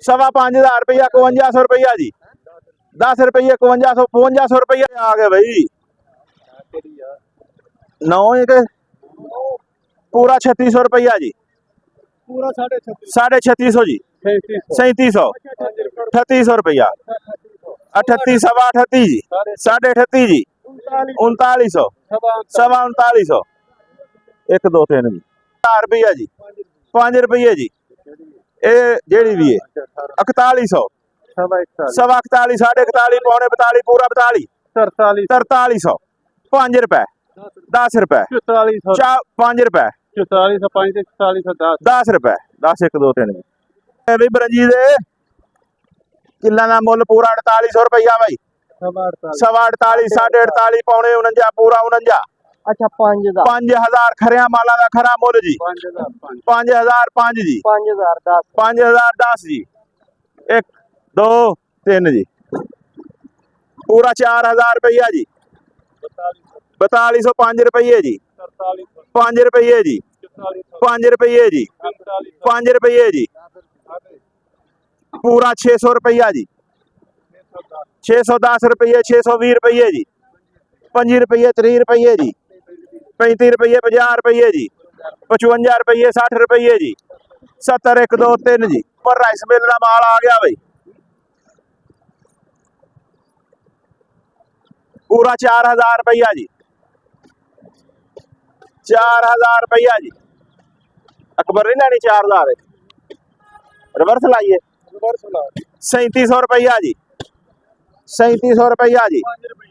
5,500 रुपया 5100 रुपया जी 10 रुपये 5100 रुपया आ गए भाई 9 एक पूरा 3600 रुपया जी पूरा 3650 जी 3700 3800 रुपया 38 सवा 38 जी 38.5 जी 3900 सवा 3900 1 2 3 जी 4 रुपया जी 5 रुपये जी ये जेड़ी भी है 4100 सवा 41 साढ़े 41 पौने 42 पूरा 42 4300 5 रुपए 10 रुपए 5 रुपए 10 रुपए 10 1 2 3 भी बरंजी दे किला का मुल पूरा 4800 रुपया भाई सवा 48 साढ़े 48 पौने 49 पूरा 49 अच्छा 5000 खरिया माला का खरा मुल जी 5000 5 जी 5010 जी 1 2 3 जी पूरा 4000 रुपया जी 4205 रुपये जी 5 रुपये जी 5 रुपये जी 5 रुपये जी पूरा 600 रुपया जी 610 रुपये 620 रुपये जी 5 रुपये 30 रुपये जी 35 रुपये 50 रुपये जी 55 रुपये 60 रुपये जी 70 1 2 3 जी पर राइस मिल का माल आ गया भाई पूरा 4000 रुपया जी 4000 रुपया जी अकबर नहीं लेनी 4000 रिवर्स लाइए 3700 रुपया जी 3700 रुपया जी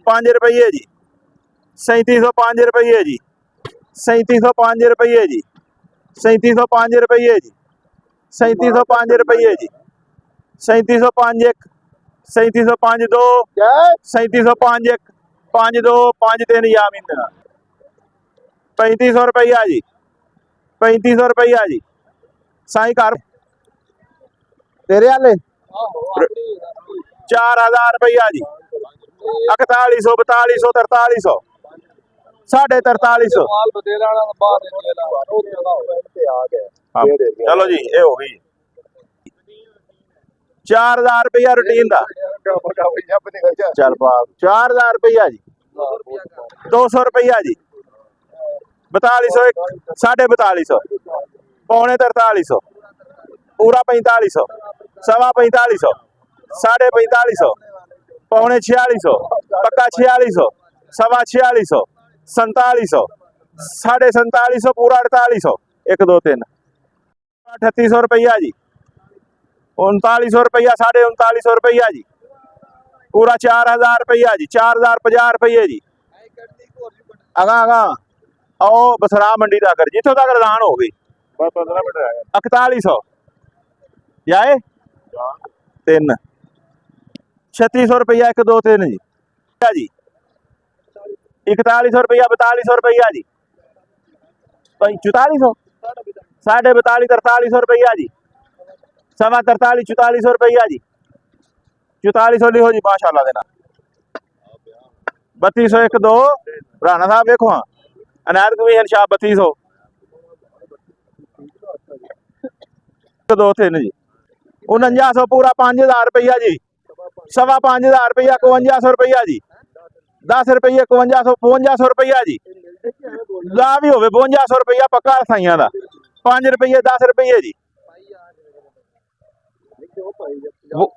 5 रुपये जी 3705 रुपये जी 3705 रुपये जी 3705 रुपये जी 3705 रुपये जी 3705 1 3705 2 3705 1 5 2 5 3 या महीना 3500 रुपया जी 3500 रुपया जी साई कार तेरे वाले 4000 रुपया जी 4100 4200 4300 4350 चलो जी ये हो गई 4000 रुपया रूटीन का चल पा 4000 रुपया जी 200 रुपया जी 4200 4250 पौने 4300 पूरा 4500 सवा 4500 4550 पौने 4600 पक्का 4600 सवा 4600 4700 4750 पूरा 4800 1 2 3 3800 रुपया जी 3900 रुपया 3950 रुपया जी पूरा 4000 रुपया जी 4050 रुपये जी अगा अगा आओ बसरा मंडी तक जितों तक रदान हो गई 4100 जाए 3 3600 रुपया 1 2 3 जी 4100 रुपया 4200 रुपया जी 4400 साढ़े 42 4300 रुपया जी सवा 43 4400 रुपया जी 4400 लिखो जी माशाल्लाह देना 3200 1 2 राणा साहब देखो हाँ अनायत कमीशन शाह 3200 2 3 जी 4900 पूरा 5000 रुपया जी सवा 5000 रुपया 5100 रुपया जी 10 रुपये 5100 रुपया जी ला भी हो 5200 रुपया पक्का साइया का 5 रुपये 10 रुपये जी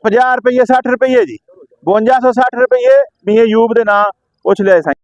50 रुपये 60 रुपये जी 5260 रुपये भी यूब के ना पूछ लिया साई